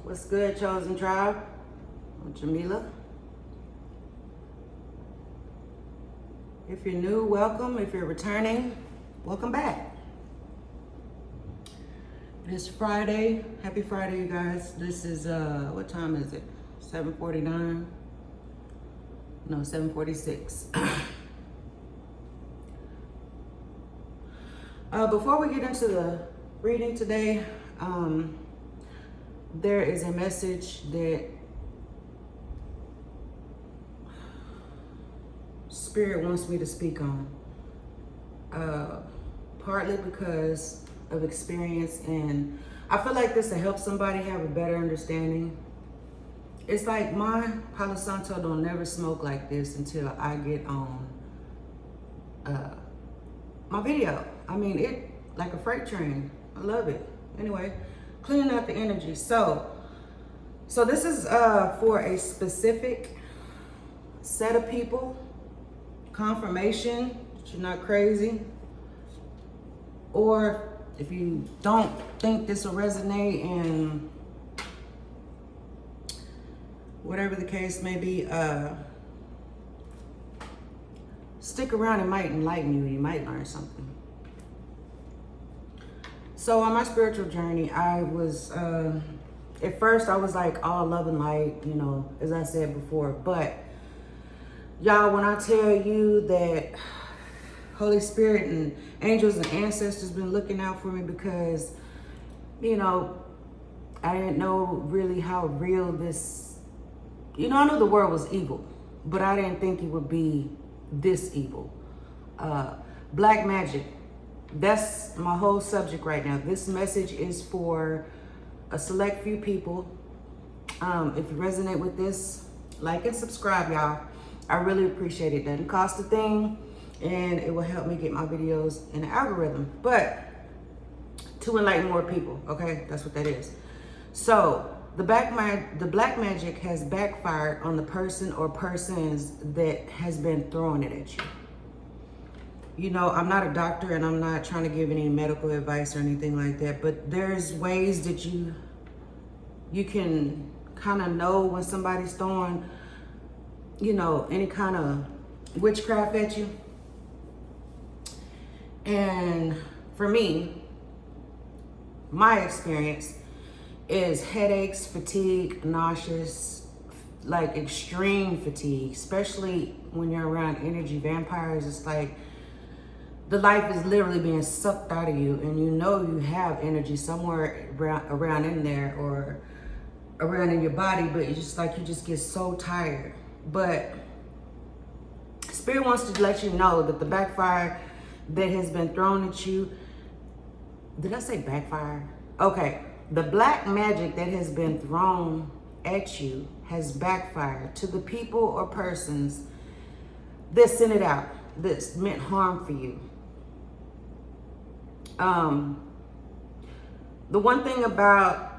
What's good, Chosen Tribe? I'm Jamila. If you're new, welcome. If you're returning, welcome back. It's Friday. Happy Friday, you guys. This is, what time is it? 7:49? No, 7:46. Before we get into the reading today, there is a message that Spirit wants me to speak on. Partly because of experience, and I feel like this will help somebody have a better understanding. It's like my Palo Santo don't never smoke like this until I get on my video. I mean, it like a freight train. I love it. Anyway, cleaning out the energy. So this is for a specific set of people. Confirmation that you're not crazy. Or if you don't think this will resonate, and whatever the case may be, stick around. It might enlighten you. You might learn something. So on my spiritual journey, I was, at first I was like all love and light, you know, as I said before. But y'all, when I tell you that Holy Spirit and angels and ancestors been looking out for me, because, you know, I didn't know really how real this, you know, I knew the world was evil, but I didn't think it would be this evil. Black magic, that's my whole subject right now. This message is for a select few people. If you resonate with this, like and subscribe, y'all. I really appreciate it. Doesn't cost a thing, and it will help me get my videos in the algorithm. But to enlighten more people, okay? That's what that is. So the black magic has backfired on the person or persons that has been throwing it at you. You know, I'm not a doctor, and I'm not trying to give any medical advice or anything like that, but there's ways that you can kind of know when somebody's throwing, you know, any kind of witchcraft at you. And for me, my experience is headaches, fatigue, nauseous, like extreme fatigue, especially when you're around energy vampires. It's like the life is literally being sucked out of you, and you know you have energy somewhere around in there or around in your body, but it's just like you just get so tired. But Spirit wants to let you know that the backfire that has been thrown at you, did I say backfire? Okay, the black magic that has been thrown at you has backfired to the people or persons that sent it out, that's meant harm for you. The one thing about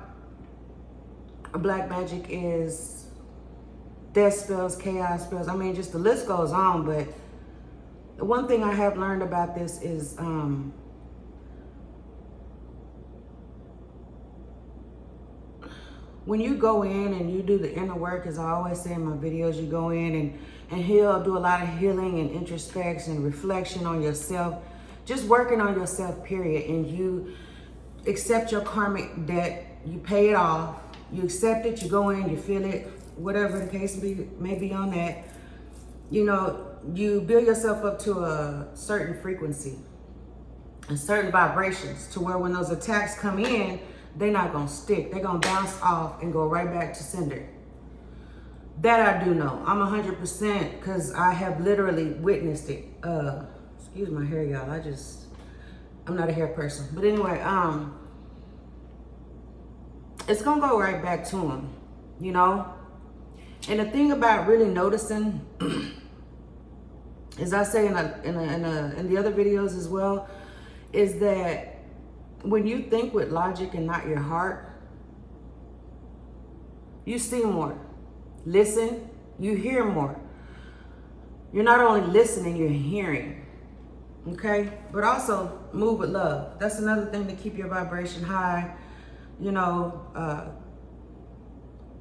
black magic is death spells, chaos spells. I mean, just the list goes on. But the one thing I have learned about this is when you go in and you do the inner work, as I always say in my videos, you go in and heal, do a lot of healing and introspection, reflection on yourself, just working on yourself, period. And you accept your karmic debt, you pay it off, you accept it, you go in, you feel it, whatever the case may be on that. You know, you build yourself up to a certain frequency and certain vibrations to where when those attacks come in, they're not gonna stick. They're gonna bounce off and go right back to sender. That I do know. I'm 100%, because I have literally witnessed it. Excuse my hair, y'all. I'm not a hair person. But anyway, it's gonna go right back to them, you know? And the thing about really noticing, as I say in the other videos as well, is that when you think with logic and not your heart, you see more. Listen, you hear more. You're not only listening, you're hearing. Okay? But also move with love. That's another thing to keep your vibration high. You know,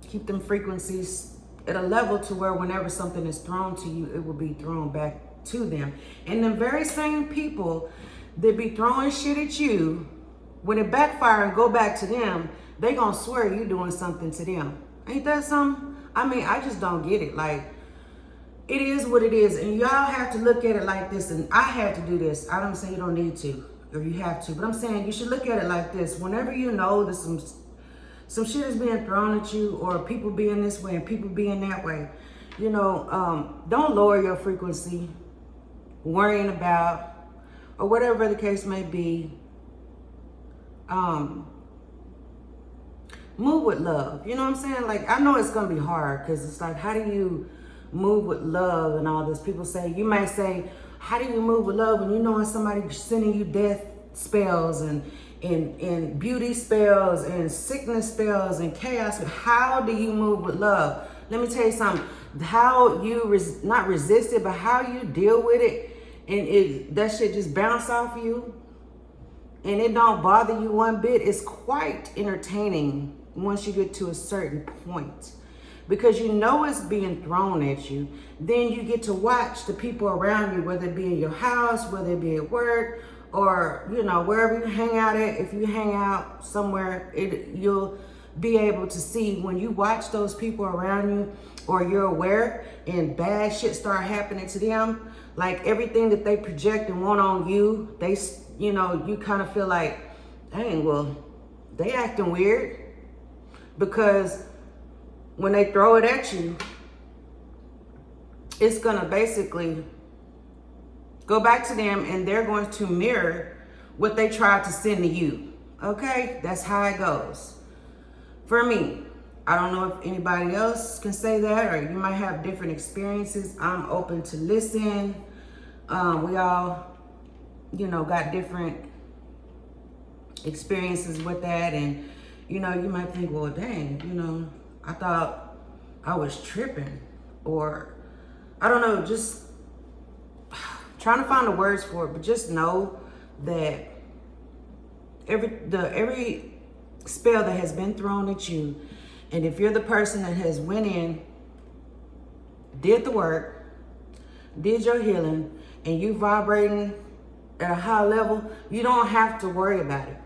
Keep them frequencies at a level to where whenever something is thrown to you, it will be thrown back to them. And the very same people that be throwing shit at you, when it backfire and go back to them, they gonna swear you doing something to them. Ain't that something? I mean, I just don't get it. Like, it is what it is. And y'all have to look at it like this. And I had to do this. I don't say you don't need to, or you have to. But I'm saying you should look at it like this. Whenever you know that some shit is being thrown at you, or people being this way and people being that way, you know, don't lower your frequency worrying about, or whatever the case may be. Move with love. You know what I'm saying? Like, I know it's gonna be hard, because it's like, how do you move with love and all this? People say, you might say, how do you move with love when you know somebody sending you death spells and beauty spells and sickness spells and chaos? How do you move with love? Let me tell you something. How you not resist it, but how you deal with it, and that shit just bounce off you, and it don't bother you one bit. It's quite entertaining once you get to a certain point, because you know it's being thrown at you. Then you get to watch the people around you, whether it be in your house, whether it be at work, or, you know, wherever you hang out at. If you hang out somewhere, you'll be able to see when you watch those people around you, or you're aware and bad shit start happening to them, like everything that they project and want on you, they, you know, you kind of feel like, dang, well, they acting weird. Because when they throw it at you, it's gonna basically go back to them, and they're going to mirror what they tried to send to you. Okay, that's how it goes. For me, I don't know if anybody else can say that, or you might have different experiences. I'm open to listen. We all, you know, got different experiences with that. And, you know, you might think, well, dang, you know, I thought I was tripping, or I don't know, just trying to find the words for it. But just know that every spell that has been thrown at you, and if you're the person that has went in, did the work, did your healing, and you vibrating at a high level, you don't have to worry about it.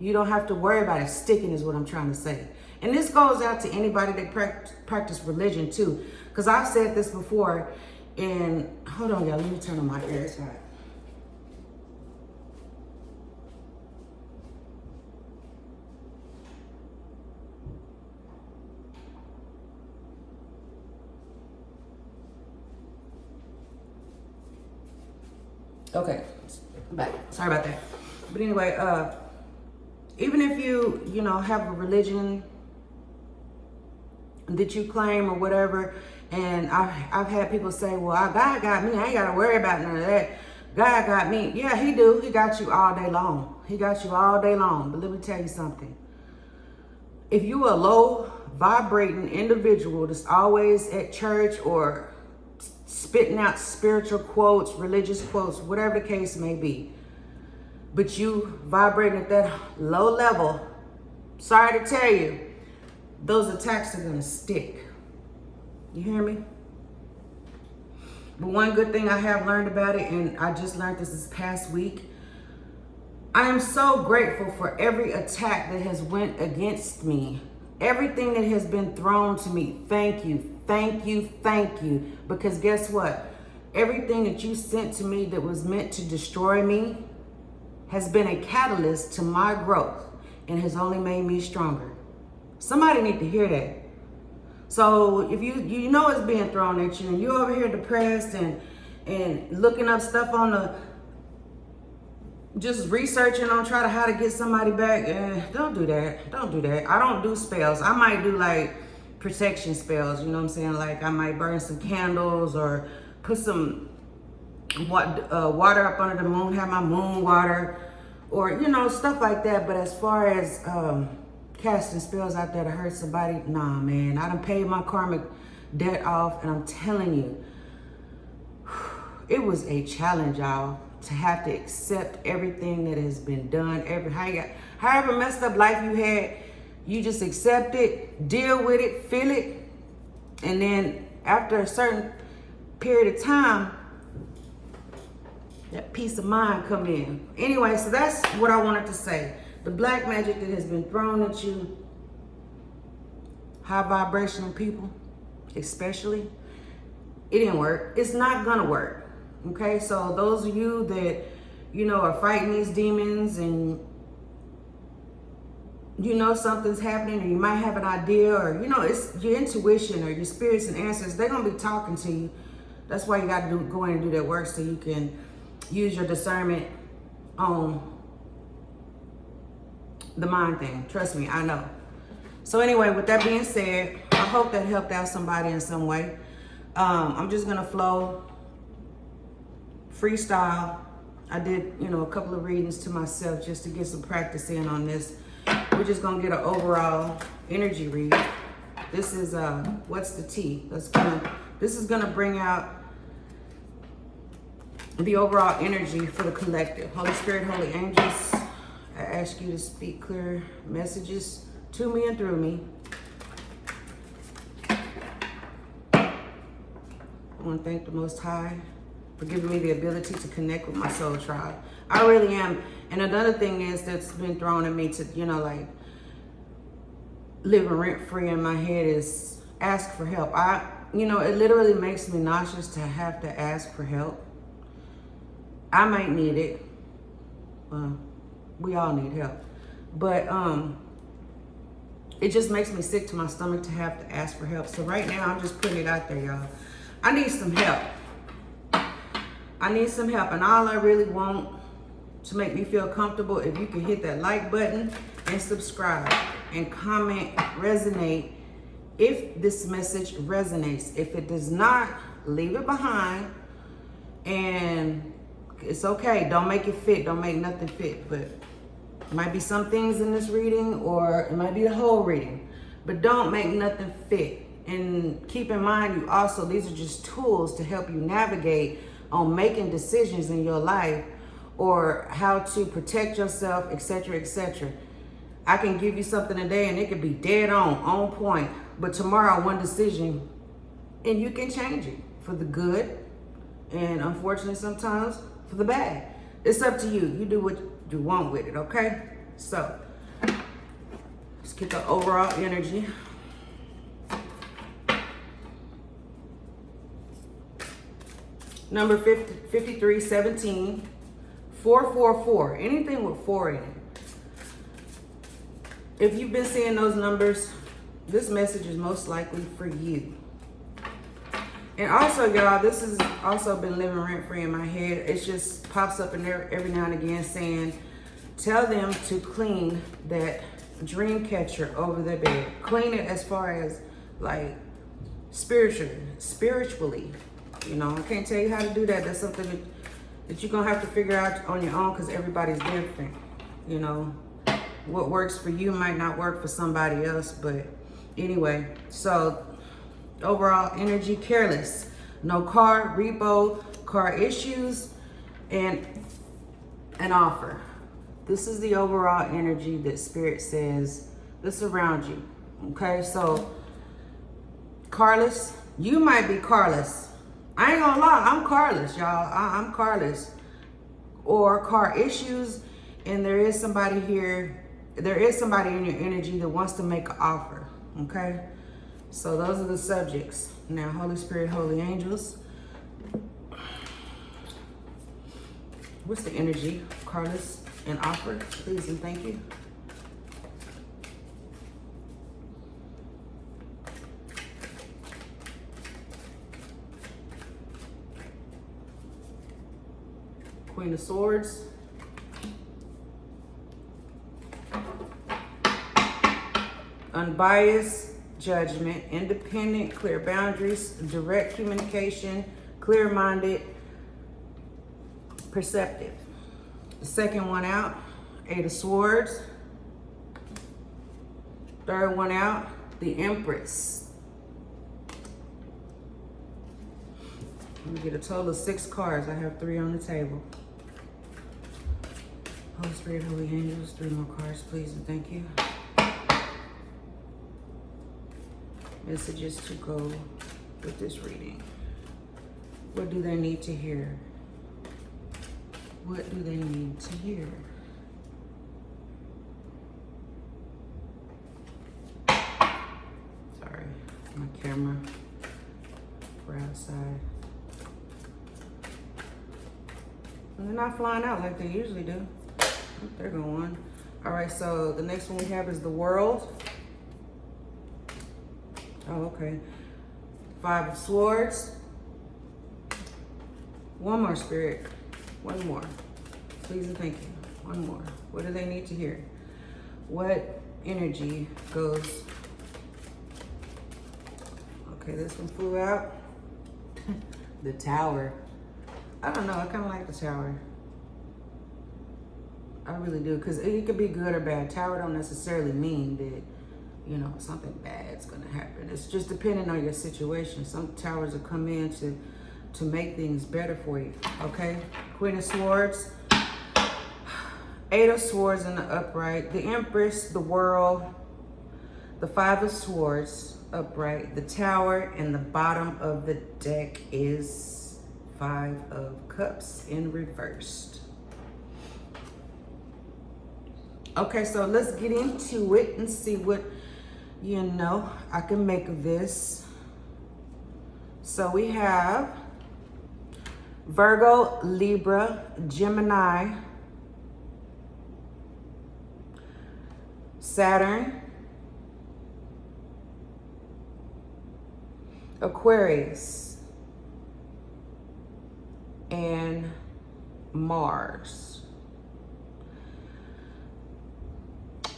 You don't have to worry about it sticking, is what I'm trying to say. And this goes out to anybody that practice religion too. Because I've said this before, and hold on, y'all, let me turn on my ears. All right. Okay, back. Sorry about that. But anyway, even if you know, have a religion that you claim or whatever, and I've had people say, well, God got me, I ain't gotta worry about none of that. God got me. Yeah, he do. He got you all day long. He got you all day long. But let me tell you something. If you a low vibrating individual that's always at church or spitting out spiritual quotes, religious quotes, whatever the case may be, but you vibrating at that low level, sorry to tell you, those attacks are gonna stick. You hear me? But one good thing I have learned about it, and I just learned this past week, I am so grateful for every attack that has went against me. Everything that has been thrown to me. Thank you, thank you, thank you. Because guess what? Everything that you sent to me that was meant to destroy me has been a catalyst to my growth and has only made me stronger. Somebody need to hear that. So if you know it's being thrown at you, and you're over here depressed and looking up stuff on the, just researching on how to get somebody back, don't do that. Don't do that. I don't do spells. I might do like protection spells, you know what I'm saying? Like I might burn some candles or put some water up under the moon, have my moon water, or, you know, stuff like that. But as far as casting spells out there to hurt somebody, nah, man. I done paid my karmic debt off, and I'm telling you, it was a challenge, y'all, to have to accept everything that has been done, however messed up life you had, You just accept it, deal with it, feel it, and then after a certain period of time, that peace of mind come in. Anyway, so that's what I wanted to say. The black magic that has been thrown at you, high vibrational people, especially, it didn't work. It's not gonna work. Okay, so those of you that, you know, are fighting these demons and you know something's happening, or you might have an idea, or you know, it's your intuition or your spirits and ancestors, they're gonna be talking to you. That's why you gotta go in and do that work, so you can use your discernment on the mind thing. Trust me, I know. So anyway, with that being said, I hope that helped out somebody in some way. I'm just gonna flow, freestyle. I did, you know, a couple of readings to myself just to get some practice in on this. We're just gonna get an overall energy read. This is what's the T? This is gonna bring out the overall energy for the collective. Holy Spirit, Holy Angels, I ask you to speak clear messages to me and through me. I want to thank the Most High for giving me the ability to connect with my soul tribe. I really am. And another thing is that's been thrown at me to, you know, like living rent free in my head is ask for help. You know, it literally makes me nauseous to have to ask for help. I might need it. Well, we all need help. But it just makes me sick to my stomach to have to ask for help. So right now, I'm just putting it out there, y'all. I need some help. I need some help. And all I really want to make me feel comfortable, if you can hit that like button and subscribe and comment, resonate, if this message resonates. If it does not, leave it behind. And it's okay. Don't make it fit. Don't make nothing fit. But it might be some things in this reading, or it might be the whole reading. But don't make nothing fit. And keep in mind, you also, these are just tools to help you navigate on making decisions in your life, or how to protect yourself, etc., etc. I can give you something today and it could be dead on point. But tomorrow, one decision, and you can change it for the good, and unfortunately sometimes for the bad. It's up to you. You do what you want with it, okay? So, let's get the overall energy. Number 5317, 444, anything with 4 in it. If you've been seeing those numbers, this message is most likely for you. And also, y'all, this has also been living rent-free in my head. It just pops up in there every now and again saying, tell them to clean that dream catcher over their bed. Clean it as far as like spiritually. You know, I can't tell you how to do that. That's something that you're going to have to figure out on your own, because everybody's different. You know, what works for you might not work for somebody else. But anyway, so overall energy, careless. No car, repo, car issues, and an offer. This is the overall energy that Spirit says that's around you. Okay, so carless. You might be carless. I ain't gonna lie, I'm carless, y'all. I'm carless. Or car issues, and there is somebody here, there is somebody in your energy that wants to make an offer, okay? So those are the subjects. Now, Holy Spirit, Holy Angels. What's the energy? Carless and offer, please and thank you. Queen of Swords. Unbiased judgment, independent, clear boundaries, direct communication, clear-minded, perceptive. The second one out, 8 of Swords. Third one out, the Empress. Let me get a total of 6 cards. I have 3 on the table. Holy Spirit, Holy Angels, 3 more cards, please and thank you. Messages to go with this reading. What do they need to hear? What do they need to hear? Sorry, my camera. We're outside. And they're not flying out like they usually do. They're going. All right, so the next one we have is the world. Oh, okay. 5 of Swords. One more, Spirit. One more. Please and thank you. One more. What do they need to hear? What energy goes? Okay, this one flew out. The Tower. I don't know. I kind of like the Tower. I really do, because it could be good or bad. Tower don't necessarily mean that, you know, something bad's gonna happen. It's just depending on your situation. Some towers will come in to make things better for you. Okay, Queen of Swords, 8 of Swords in the upright, the Empress, the World, the 5 of Swords upright, the Tower, and the bottom of the deck is 5 of Cups in reversed. Okay, so let's get into it and see what, you know, I can make of this. So we have Virgo, Libra, Gemini, Saturn, Aquarius, and Mars.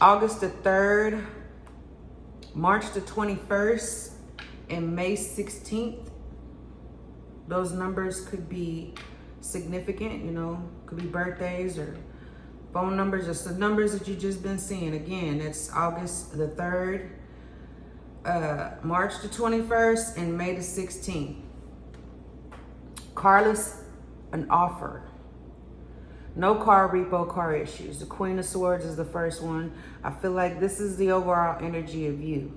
August the 3rd, March the 21st, and May 16th. Those numbers could be significant, you know, could be birthdays or phone numbers, just the numbers that you've just been seeing. Again, that's August the 3rd, March the 21st, and May the 16th. Carless, an offer. No car repo, car issues. The Queen of Swords is the first one. I feel like this is the overall energy of you.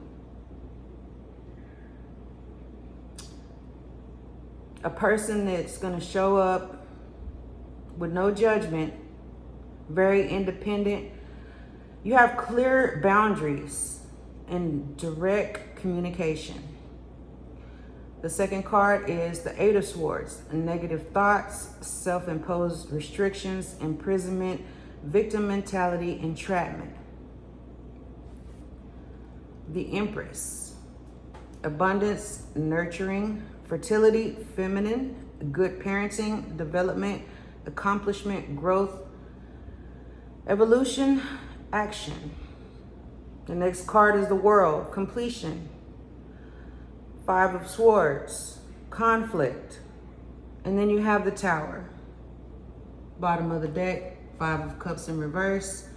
A person that's going to show up with no judgment, very independent. You have clear boundaries and direct communication. The second card is the 8 of Swords. Negative thoughts, self-imposed restrictions, imprisonment, victim mentality, entrapment. The Empress. Abundance, nurturing, fertility, feminine, good parenting, development, accomplishment, growth, evolution, action. The next card is the World. Completion. 5 of Swords, conflict. And then you have the Tower. Bottom of the deck, 5 of Cups in reverse.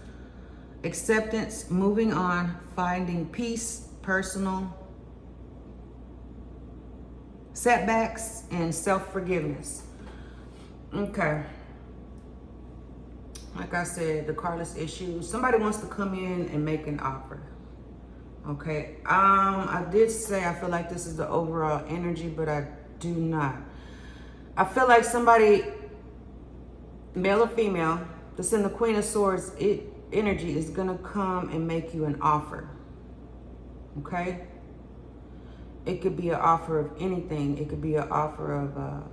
Acceptance, moving on, finding peace, personal setbacks, and self-forgiveness. Okay. Like I said, the cardless issues. Somebody wants to come in and make an offer. Okay, I did say I feel like this is the overall energy, but I do not. I feel like somebody, male or female, that's in the Queen of Swords energy is gonna come and make you an offer. Okay? It could be an offer of anything. It could be an offer of,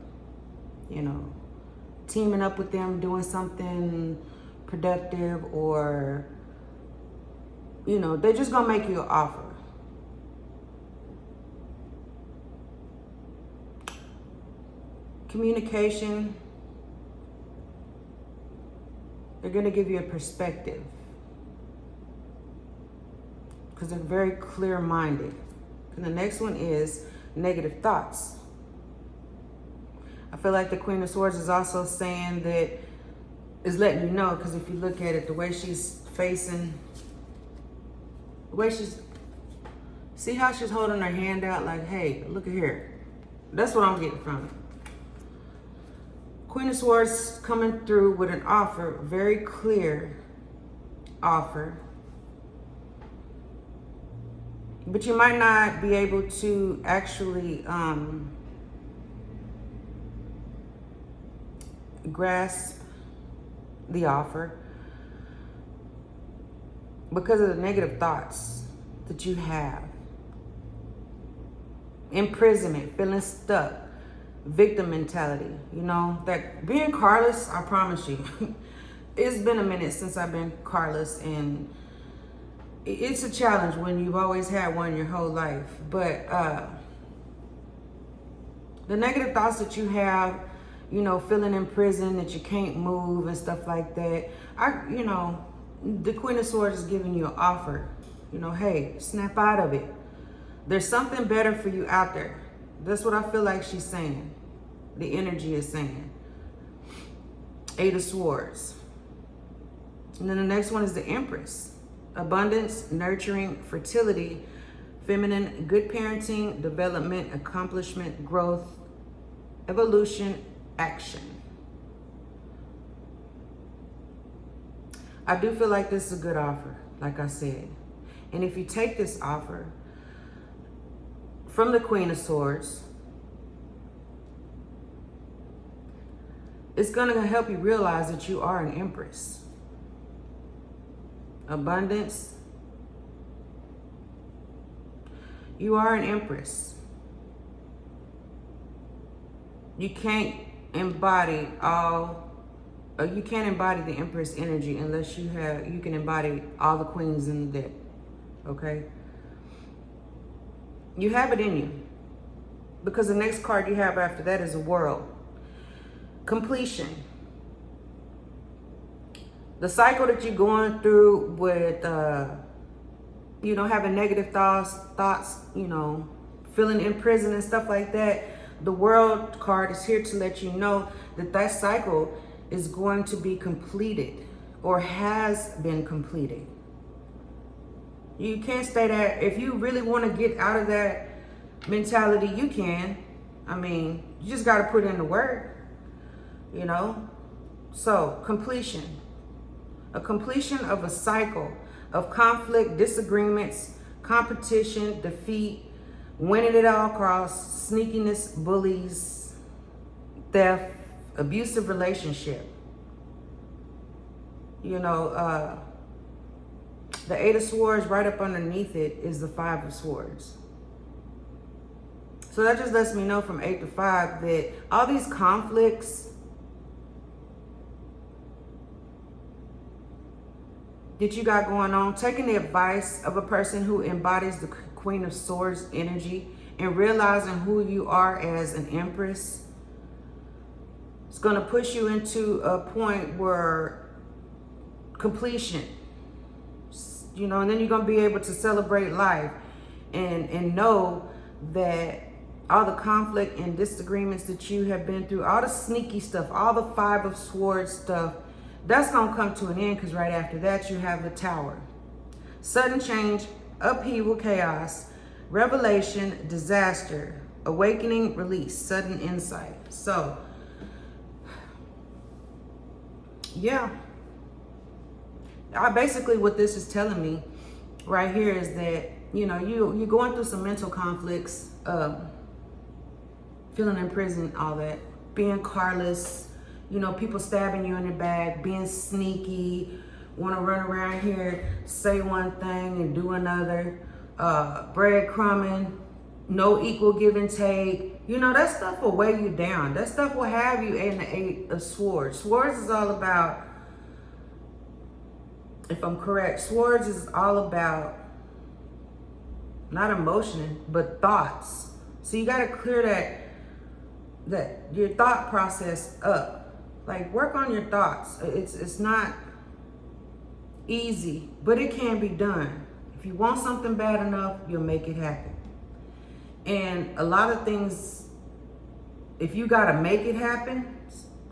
you know, teaming up with them, doing something productive, or you know, they're just gonna make you an offer. Communication, they're gonna give you a perspective because they're very clear-minded. And the next one is negative thoughts. I feel like the Queen of Swords is also saying that, is letting you know, because if you look at it, the way she's facing, the way she's, see how she's holding her hand out like, hey, look at here. That's what I'm getting from it. Queen of Swords coming through with an offer, very clear offer. but you might not be able to actually grasp the offer because of the negative thoughts that you have. Imprisonment, feeling stuck, victim mentality. You know, that being carless, I promise you, it's been a minute since I've been carless, and it's a challenge when you've always had one your whole life. But the negative thoughts that you have, you know, feeling in prison, that you can't move and stuff like that. You know, the Queen of Swords is giving you an offer. You know, hey, snap out of it. There's something better for you out there. That's what I feel like she's saying. The energy is saying. Eight of Swords. And then the next one is the Empress. Abundance, nurturing, fertility, feminine, good parenting, development, accomplishment, growth, evolution, action. I do feel like this is a good offer, like I said. And if you take this offer from the Queen of Swords, it's going to help you realize that you are an Empress. Abundance. You are an Empress. You can't embody you can't embody the Empress energy unless you can embody all the queens in the deck. Okay? You have it in you. Because the next card you have after that is a World. Completion. The cycle that you're going through with, you know, having negative thoughts, you know, feeling in prison and stuff like that, the World card is here to let you know that that cycle is going to be completed or has been completed. You can't stay there. If you really want to get out of that mentality, you can. I mean, you just got to put in the work, you know. So, completion. A completion of a cycle of conflict, disagreements, competition, defeat, winning at all costs, sneakiness, bullies, theft, abusive relationship. You know, the Eight of Swords, right up underneath it is the Five of Swords. So that just lets me know from 8 to 5 that all these conflicts that you got going on, taking the advice of a person who embodies the Queen of Swords energy and realizing who you are as an Empress, it's going to push you into a point where completion, you know, and then you're going to be able to celebrate life and know that all the conflict and disagreements that you have been through, all the sneaky stuff, all the Five of Swords stuff, that's going to come to an end, because right after that, you have the Tower. Sudden change, upheaval, chaos, revelation, disaster, awakening, release, sudden insight. So, yeah. Basically, what this is telling me right here is that, you know, you're going through some mental conflicts, feeling in prison, all that, being careless, you know, people stabbing you in the back, being sneaky, want to run around here, say one thing and do another, breadcrumbing, no equal give and take. You know, that stuff will weigh you down. That stuff will have you in the Eight of Swords. Swords is all about, if I'm correct, Swords is all about not emotion, but thoughts. So you got to clear that your thought process up. Like, work on your thoughts. It's not easy, but it can be done. If you want something bad enough, you'll make it happen. And a lot of things, if you gotta make it happen,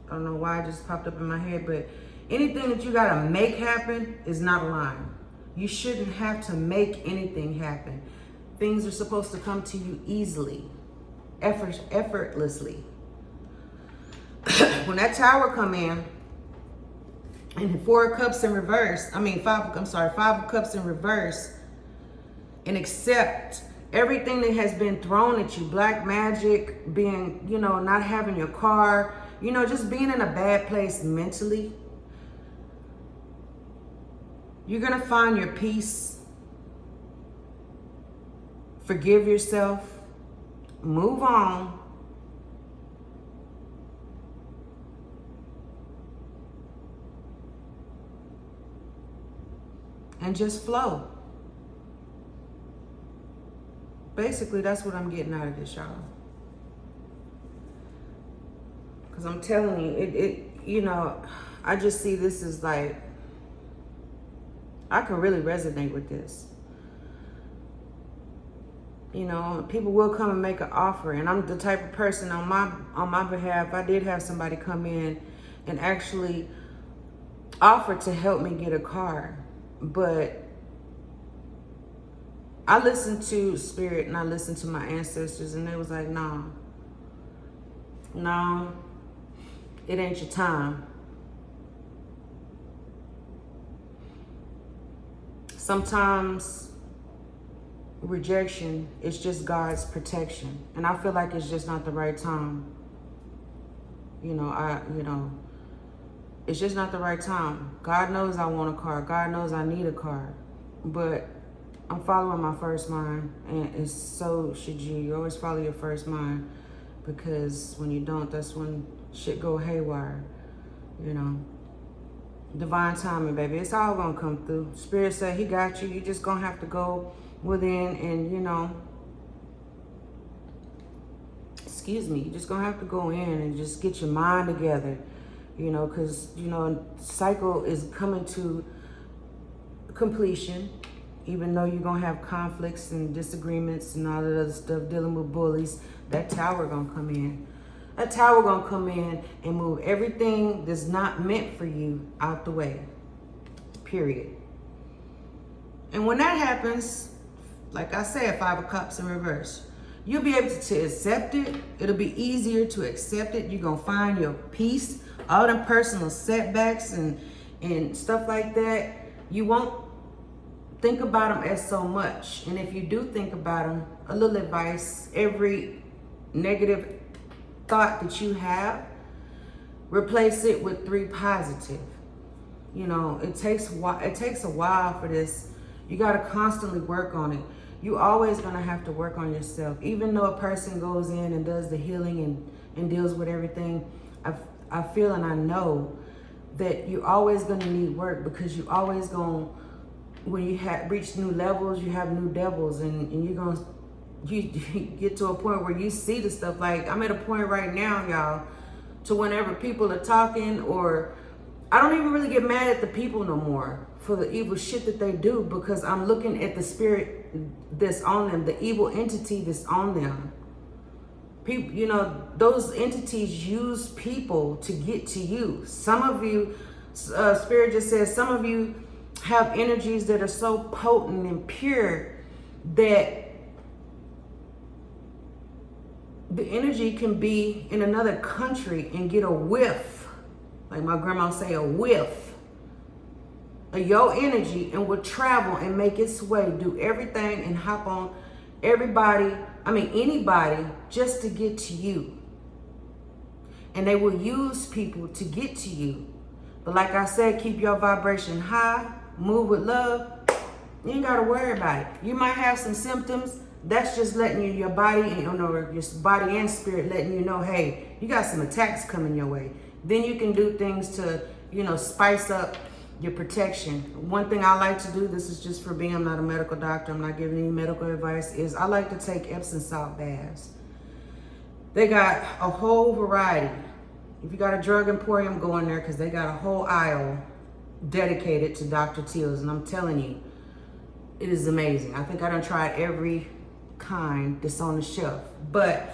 I don't know why it just popped up in my head, but anything that you gotta make happen is not a line. You shouldn't have to make anything happen. Things are supposed to come to you easily, effortlessly. When that Tower come in, and the Five of Cups in reverse, and accept everything that has been thrown at you. Black magic, being, not having your car, just being in a bad place mentally. You're going to find your peace. Forgive yourself. Move on. And just flow. Basically, that's what I'm getting out of this, y'all. Because I'm telling you, I just see this as like, I can really resonate with this. People will come and make an offer, and I'm the type of person on my behalf. I did have somebody come in and actually offer to help me get a car, but I listened to Spirit and I listened to my ancestors, and they was like, no, it ain't your time. Sometimes rejection is just God's protection, and I feel like it's just not the right time. It's just not the right time. God knows I want a car. God knows I need a car, but I'm following my first mind, and so should you. You always follow your first mind, because when you don't, that's when shit go haywire. Divine timing, baby. It's all gonna come through. Spirit said He got you. You just gonna have to go within and, you just gonna have to go in and just get your mind together, because, cycle is coming to completion. Even though you're gonna have conflicts and disagreements and all that other stuff, dealing with bullies, that tower gonna come in. That tower gonna come in and move everything that's not meant for you out the way. Period. And when that happens, like I said, 5 of Cups in reverse, you'll be able to accept it. It'll be easier to accept it. You're gonna find your peace. All them personal setbacks and stuff like that, you won't think about them as so much. And if you do think about them, a little advice: every negative thought that you have, replace it with 3 positive. It takes a while for this. You got to constantly work on it. You always gonna have to work on yourself. Even though a person goes in and does the healing and deals with everything, I feel and I know that you're always gonna need work, because you always gonna, when you reach new levels, you have new devils, and you get to a point where you see the stuff. Like, I'm at a point right now, y'all, to whenever people are talking, or I don't even really get mad at the people no more for the evil shit that they do, because I'm looking at the spirit that's on them, the evil entity that's on them. People, those entities use people to get to you. Some of you, Spirit just says, some of you have energies that are so potent and pure that the energy can be in another country and get a whiff, like my grandma say, a whiff of your energy, and will travel and make its way, do everything and hop on anybody just to get to you. And they will use people to get to you. But like I said, keep your vibration high, move with love. You ain't gotta worry about it. You might have some symptoms. That's just letting you, your body and your body and spirit letting you know, hey, you got some attacks coming your way. Then you can do things to, spice up your protection. One thing I like to do, this is just for me, I'm not a medical doctor, I'm not giving any medical advice, is I like to take Epsom salt baths. They got a whole variety. If you got a drug emporium, go in there, because they got a whole aisle dedicated to Dr. Teal's, and I'm telling you, it is amazing. I think I done tried every kind that's on the shelf. But,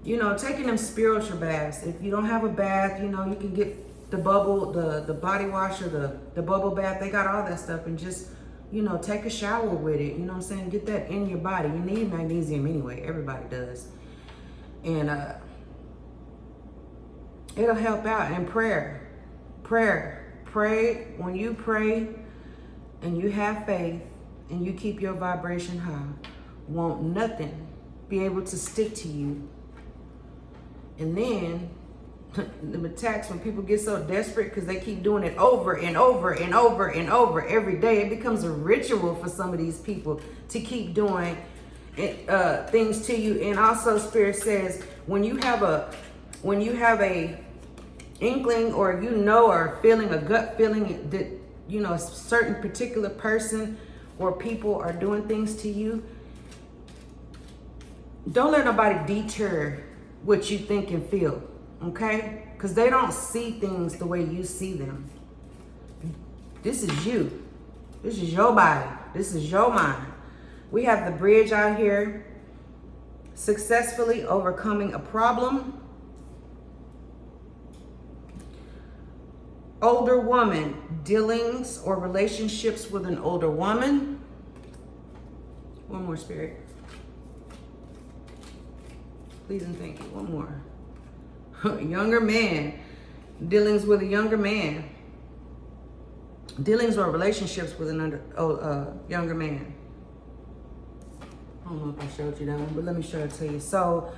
taking them spiritual baths, if you don't have a bath, you can get the bubble, the body wash, or the bubble bath. They got all that stuff, and just, take a shower with it. You know what I'm saying? Get that in your body. You need magnesium anyway. Everybody does. And it'll help out. And prayer. Pray. When you pray and you have faith and you keep your vibration high, won't nothing be able to stick to you. And then the attacks, when people get so desperate because they keep doing it over and over and over and over every day, it becomes a ritual for some of these people to keep doing things to you. And also Spirit says, when you have a inkling, or or feeling, a gut feeling that a certain particular person or people are doing things to you, don't let nobody deter what you think and feel, okay? Because they don't see things the way you see them. This is you. This is your body. This is your mind. We have the bridge out here, successfully overcoming a problem. Older woman, dealings or relationships with an older woman. One more, Spirit. Please and thank you. One more. Younger man, dealings with a younger man. Dealings or relationships with another younger man. I don't know if I showed you that one, but let me show it to you. So,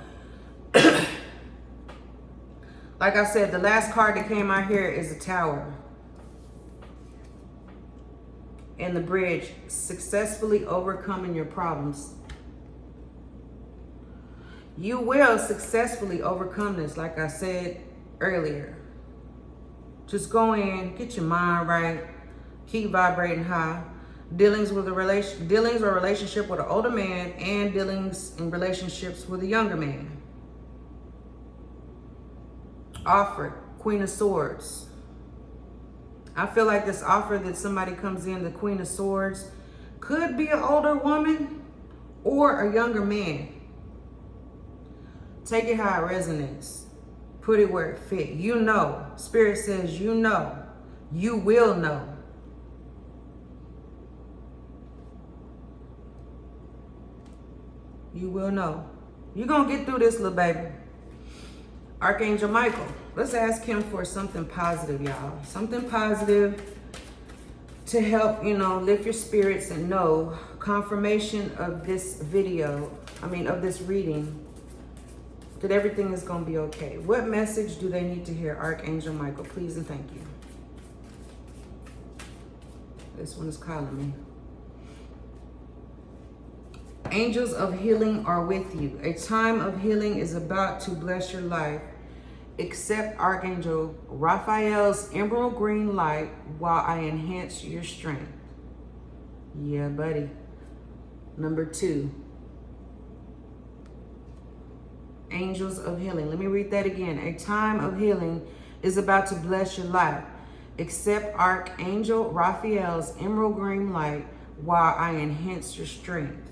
like I said, the last card that came out here is a Tower. And the bridge, successfully overcoming your problems. You will successfully overcome this, like I said earlier. Just go in, get your mind right, keep vibrating high. Dealings or relationship with an older man, and dealings and relationships with a younger man. Offer, Queen of Swords. I feel like this offer that somebody comes in, the Queen of Swords, could be an older woman or a younger man. Take it how it resonates. Put it where it fits. You know. Spirit says you know. You will know. You will know. You're going to get through this, little baby. Archangel Michael. Let's ask him for something positive, y'all. Something positive to help, lift your spirits and know confirmation of this video. Of this reading. That everything is going to be okay. What message do they need to hear? Archangel Michael, please and thank you. This one is calling me. Angels of healing are with you. A time of healing is about to bless your life. Accept Archangel Raphael's emerald green light while I enhance your strength. Yeah, buddy. Number 2. Angels of healing. Let me read that again. A time of healing is about to bless your life. Accept Archangel Raphael's emerald green light while I enhance your strength.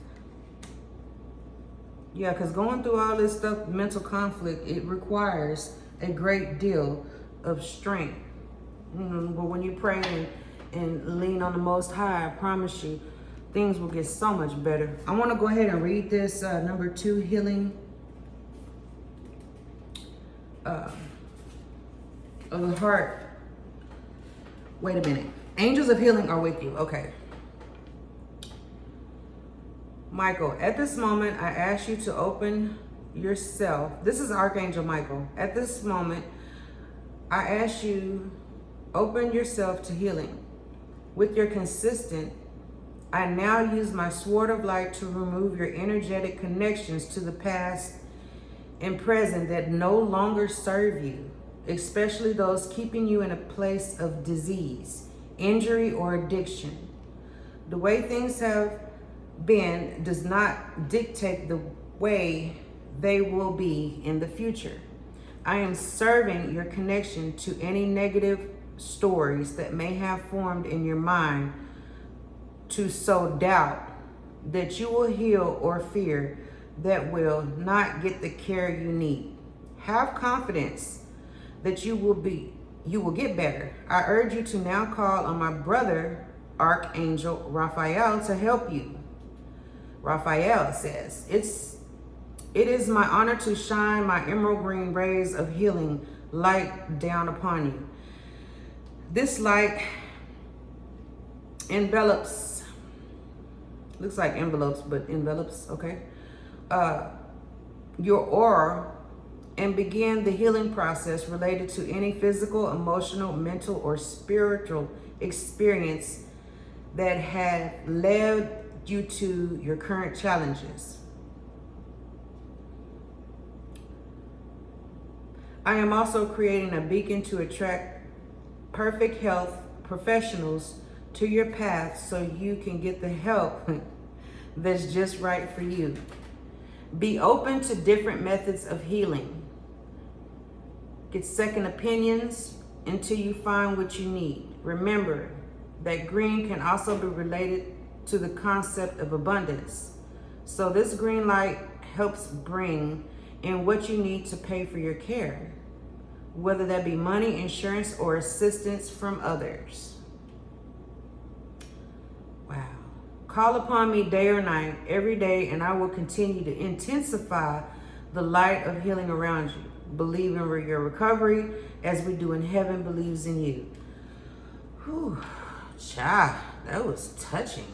Yeah, because going through all this stuff, mental conflict, it requires a great deal of strength. But when you pray and lean on the Most High, I promise you, things will get so much better. I want to go ahead and read this number 2 healing of the heart. Wait a minute. Angels of healing are with you. Okay. Michael, at this moment, I ask you to open yourself. This is Archangel Michael. At this moment, I ask you, open yourself to healing. With your consistent, I now use my sword of light to remove your energetic connections to the past and present that no longer serve you, especially those keeping you in a place of disease, injury, or addiction. The way things have been does not dictate the way they will be in the future. I am serving your connection to any negative stories that may have formed in your mind to sow doubt that you will heal, or fear that will not get the care you need. Have confidence that you will get better. I urge you to now call on my brother, Archangel Raphael, to help you. Raphael says, it is my honor to shine my emerald green rays of healing light down upon you. This light envelops looks like envelopes, but envelopes, okay? Your aura and begin the healing process related to any physical, emotional, mental, or spiritual experience that had led you to your current challenges. I am also creating a beacon to attract perfect health professionals to your path so you can get the help that's just right for you. Be open to different methods of healing. Get second opinions until you find what you need. Remember that green can also be related to the concept of abundance. So this green light helps bring in what you need to pay for your care, whether that be money, insurance, or assistance from others. Wow. Call upon me day or night, every day, and I will continue to intensify the light of healing around you. Believe in your recovery as we do in heaven believes in you. Whew, child, that was touching.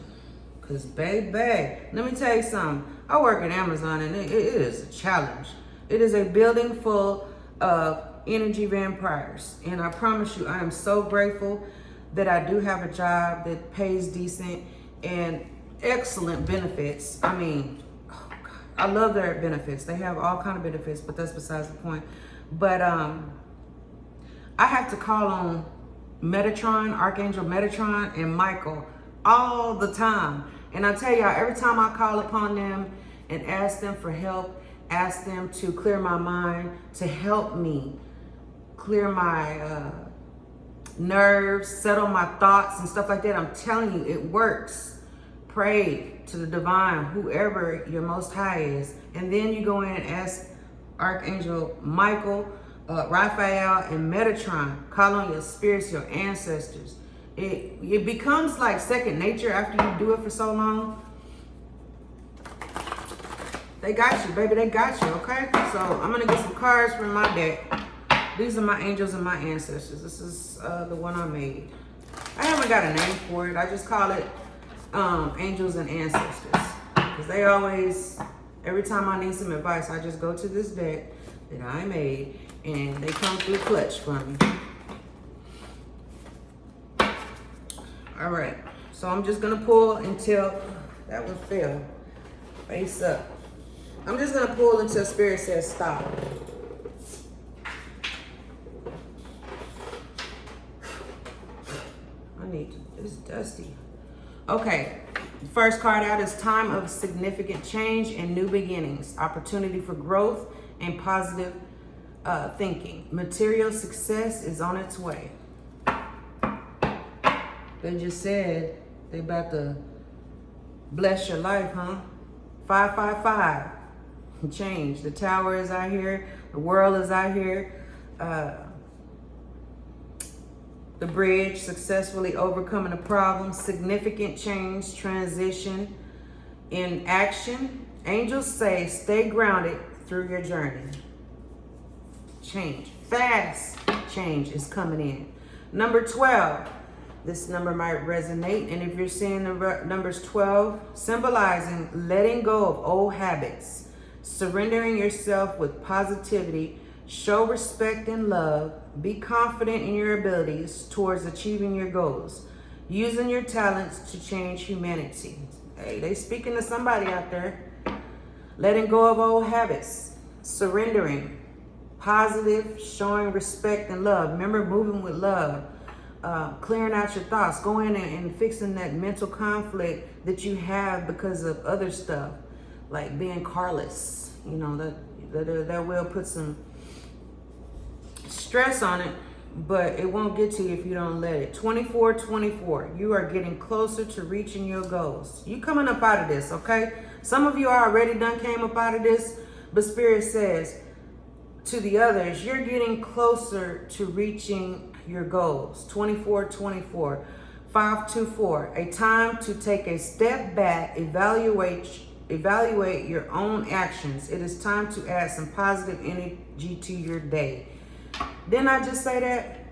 Cause baby, let me tell you something. I work at Amazon and it is a challenge. It is a building full of energy vampires. And I promise you, I am so grateful that I do have a job that pays decent and excellent benefits. I mean, oh God, I love their benefits. They have all kind of benefits, but that's besides the point. But I have to call on Metatron, Archangel Metatron, and Michael all the time. And I tell y'all, every time I call upon them and ask them for help, ask them to clear my mind, to help me clear my nerves, settle my thoughts and stuff like that, I'm telling you, it works. Pray to the divine, whoever your most high is. And then you go in and ask Archangel Michael, Raphael, and Metatron. Call on your spirits, your ancestors. It becomes like second nature after you do it for so long. They got you, baby. They got you, okay? So I'm going to get some cards from my deck. These are my angels and my ancestors. This is the one I made. I haven't got a name for it. I just call it angels and ancestors. Because they always, every time I need some advice, I just go to this deck that I made. And they come through clutch for me. All right, so I'm just gonna pull until that one fell face up. I'm just gonna pull until Spirit says stop. It's dusty. Okay, first card out is time of significant change and new beginnings, opportunity for growth and positive thinking. Material success is on its way. They just said they about to bless your life, huh? 555. Change. The tower is out here. The world is out here. The bridge, successfully overcoming a problem. Significant change, transition in action. Angels say stay grounded through your journey. Change. Fast change is coming in. Number 12. This number might resonate, and if you're seeing the numbers 12, symbolizing letting go of old habits, surrendering yourself with positivity, show respect and love, be confident in your abilities towards achieving your goals, using your talents to change humanity. Hey, they speaking to somebody out there. Letting go of old habits, surrendering, positive, showing respect and love. Remember, moving with love. Clearing out your thoughts, going in and fixing that mental conflict that you have because of other stuff, like being careless. You know, that will put some stress on it, but it won't get to you if you don't let it. 24, you are getting closer to reaching your goals. You coming up out of this, okay? Some of you already done came up out of this, but Spirit says to the others, you're getting closer to reaching your goals. 24, 524, a time to take a step back, evaluate your own actions. It is time to add some positive energy to your day. Didn't I just say that?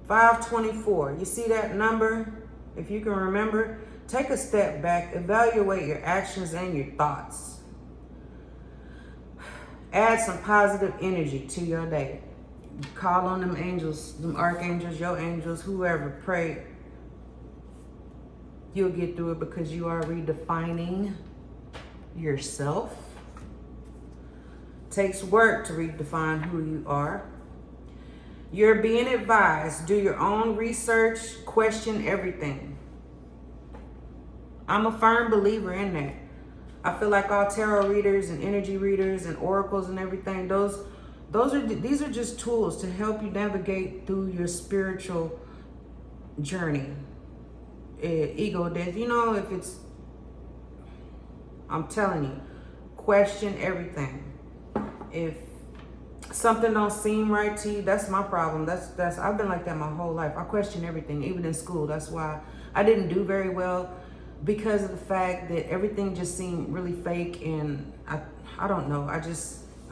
524. You see that number? If you can remember, Take a step back, evaluate your actions and your thoughts. Add some positive energy to your day. Call on them angels, them archangels, your angels, whoever. Pray. You'll get through it because you are redefining yourself. Takes work to redefine who you are. You're being advised, do your own research, question everything. I'm a firm believer in that. I feel like all tarot readers and energy readers and oracles and everything, these are just tools to help you navigate through your spiritual journey. Ego death, if it's, I'm telling you, question everything. If something don't seem right to you, that's my problem. That's I've been like that my whole life. I question everything, even in school. That's why I didn't do very well, because of the fact that everything just seemed really fake, and I don't know.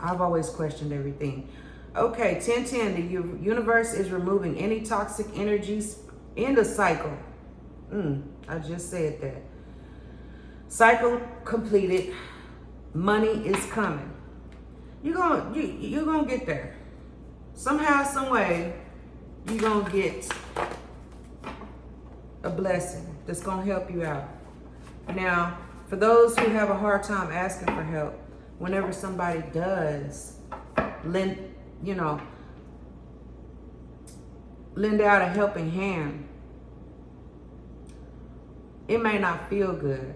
I've always questioned everything. Okay, 1010, the universe is removing any toxic energies in the cycle. I just said that. Cycle completed. Money is coming. You're gonna get there. Somehow, some way, you're gonna get a blessing that's gonna help you out. Now, for those who have a hard time asking for help, whenever somebody does lend out a helping hand, it may not feel good,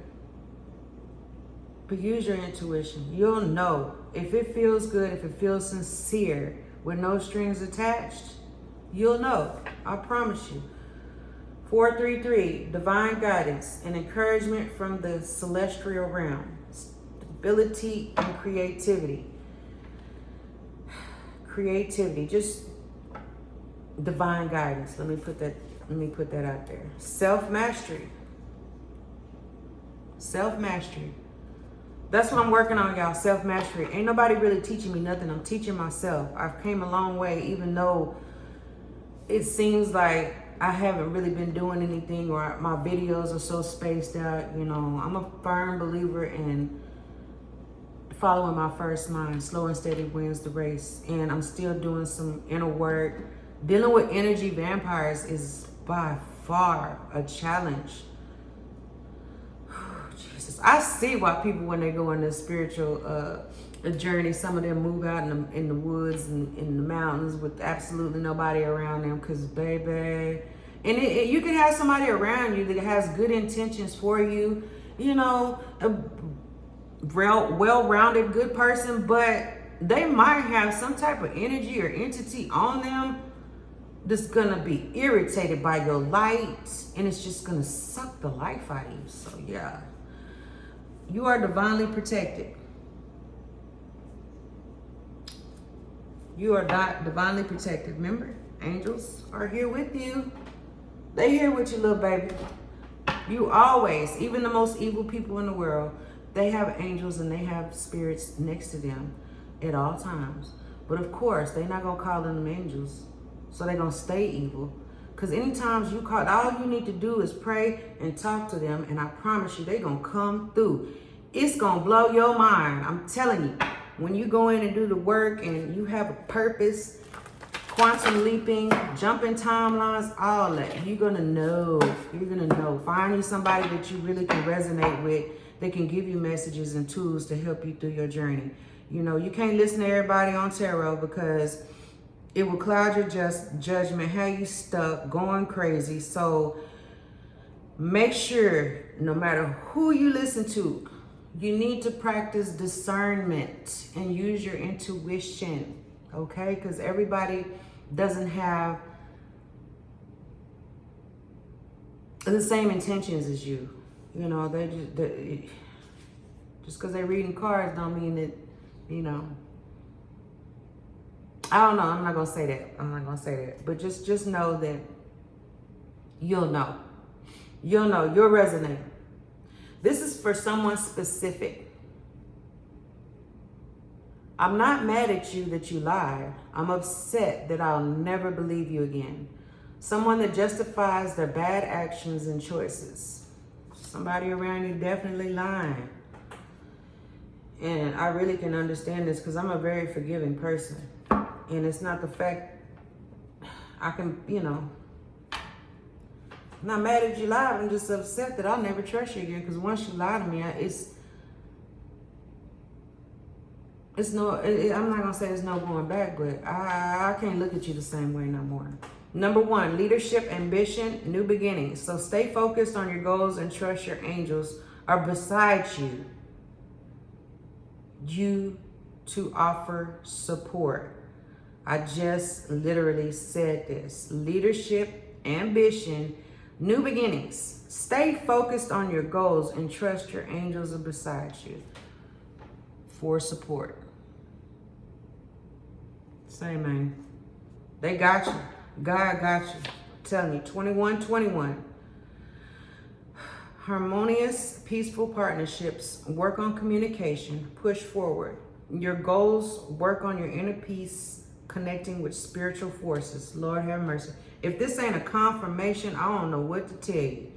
but use your intuition. You'll know if it feels good, if it feels sincere, with no strings attached. You'll know. I promise you. 433, divine guidance and encouragement from the celestial realm. Stability and creativity. Creativity, just divine guidance. Let me put that out there. Self-mastery. Self-mastery. That's what I'm working on, y'all. Self-mastery. Ain't nobody really teaching me nothing. I'm teaching myself. I've came a long way, even though it seems like I haven't really been doing anything, or my videos are so spaced out. I'm a firm believer in following my first mind. Slow and steady wins the race. And I'm still doing some inner work. Dealing with energy vampires is by far a challenge. I see why people, when they go on this spiritual journey, some of them move out in the woods and in the mountains with absolutely nobody around them, because baby, and you can have somebody around you that has good intentions for you, a well-rounded good person, but they might have some type of energy or entity on them that's gonna be irritated by your light, and it's just gonna suck the life out of you. So yeah. You are divinely protected. You are divinely protected. Remember, angels are here with you. They here with you, little baby. You always, even the most evil people in the world, they have angels and they have spirits next to them at all times. But of course, they're not going to call them angels. So they're going to stay evil. Because anytime you call, all you need to do is pray and talk to them, and I promise you, they're going to come through. It's going to blow your mind. I'm telling you, when you go in and do the work and you have a purpose, quantum leaping, jumping timelines, all that, you're going to know. You're going to know. Find you somebody that you really can resonate with, that can give you messages and tools to help you through your journey. You can't listen to everybody on tarot, because it will cloud your judgment, have you stuck, going crazy. So make sure, no matter who you listen to, you need to practice discernment and use your intuition, okay? Because everybody doesn't have the same intentions as you. They just because they're reading cards don't mean that, I don't know. I'm not going to say that. But just know that you'll know. You'll resonate. This is for someone specific. I'm not mad at you that you lied. I'm upset that I'll never believe you again. Someone that justifies their bad actions and choices. Somebody around you definitely lying. And I really can understand this because I'm a very forgiving person. And it's not the fact I can, I'm not mad at you lied. I'm just upset that I'll never trust you again. Because once you lie to me, I'm not gonna say there's no going back, but I can't look at you the same way no more. Number 1, leadership, ambition, new beginnings. So stay focused on your goals and trust your angels are beside you to offer support. I just literally said this. Leadership, ambition, new beginnings. Stay focused on your goals and trust your angels are beside you for support. Say, man. They got you. God got you. I'm telling you, 21-21. Harmonious, peaceful partnerships. Work on communication. Push forward. Your goals, work on your inner peace, connecting with spiritual forces. Lord have mercy. If this ain't a confirmation, I don't know what to tell you.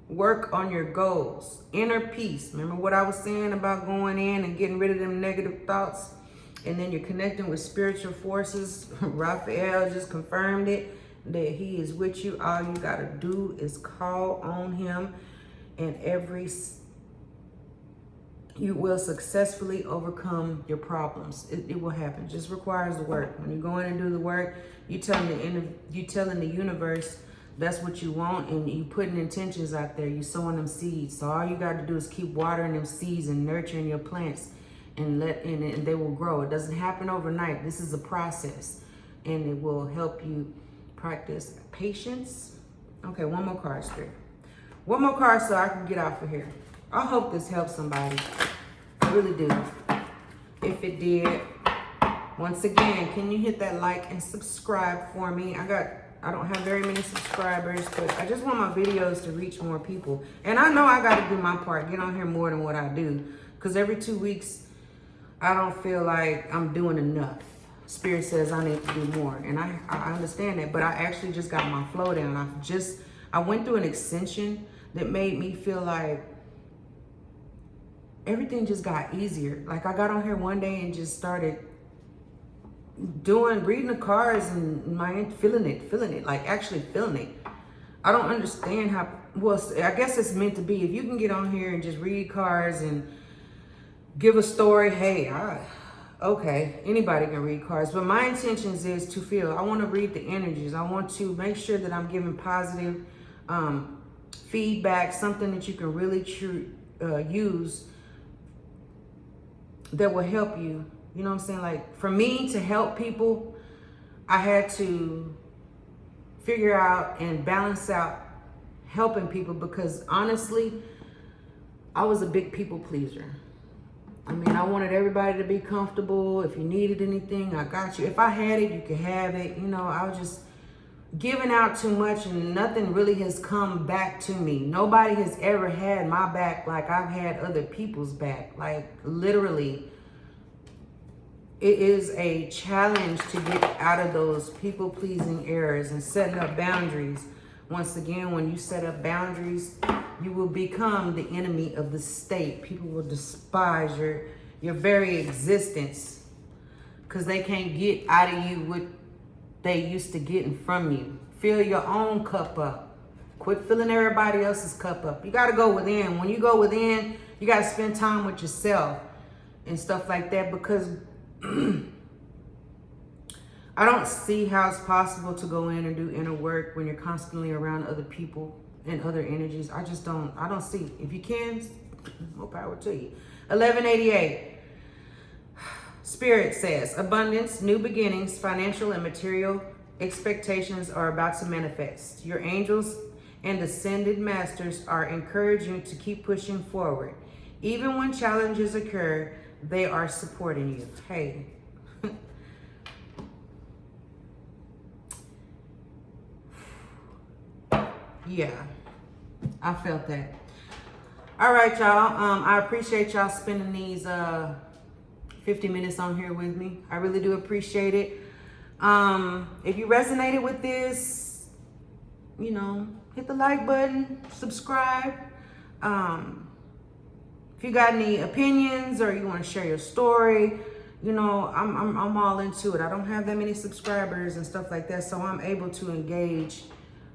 Work on your goals. Inner peace. Remember what I was saying about going in and getting rid of them negative thoughts? And then you're connecting with spiritual forces. Raphael just confirmed it, that he is with you. All you got to do is call on him, and you will successfully overcome your problems. It will happen. Just requires the work. When you go in and do the work, you telling the universe that's what you want, and you putting intentions out there. You sowing them seeds. So all you got to do is keep watering them seeds and nurturing your plants, and they will grow. It doesn't happen overnight. This is a process, and it will help you practice patience. Okay, one more card, Spirit. One more card so I can get off of here. I hope this helps somebody. I really do. If it did, once again, can you hit that like and subscribe for me? I don't have very many subscribers, but I just want my videos to reach more people. And I know I got to do my part, get on here more than what I do. Because every 2 weeks, I don't feel like I'm doing enough. Spirit says I need to do more. And I understand that, but I actually just got my flow down. I went through an extension that made me feel like everything just got easier. Like I got on here one day and just started reading the cards and feeling it, like actually feeling it. I don't understand how, well, I guess it's meant to be. If you can get on here and just read cards and give a story, hey, okay, anybody can read cards. But my intentions is to feel. I want to read the energies. I want to make sure that I'm giving positive feedback, something that you can really use that will help you. You know what I'm saying? Like for me to help people, I had to figure out and balance out helping people, because honestly, I was a big people pleaser. I mean, I wanted everybody to be comfortable. If you needed anything, I got you. If I had it, you could have it. You know, I was just giving out too much, and nothing really has come back to me. Nobody has ever had my back like I've had other people's back. Like literally, it is a challenge to get out of those people-pleasing errors and setting up boundaries. Once again, when you set up boundaries, you will become the enemy of the state. People will despise your very existence because they can't get out of you what they used to getting from you. Fill your own cup up. Quit filling everybody else's cup up. You got to go within. When you go within, you got to spend time with yourself and stuff like that, because I don't see how it's possible to go in and do inner work when you're constantly around other people and other energies. I don't see. If you can, more power to you. 1188. Spirit says, abundance, new beginnings, financial and material expectations are about to manifest. Your angels and ascended masters are encouraging you to keep pushing forward. Even when challenges occur, they are supporting you. Hey. Yeah, I felt that. All right, y'all. I appreciate y'all spending these 50 minutes on here with me. I really do appreciate it. If you resonated with this, hit the like button, subscribe. If you got any opinions or you want to share your story, you know, I'm all into it. I don't have that many subscribers and stuff like that, so I'm able to engage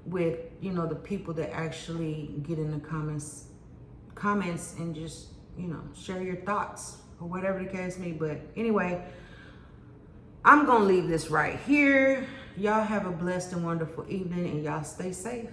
with, you know, the people that actually get in the comments and just, you know, share your thoughts or whatever the case may be. But anyway, I'm gonna leave this right here. Y'all have a blessed and wonderful evening, and y'all stay safe.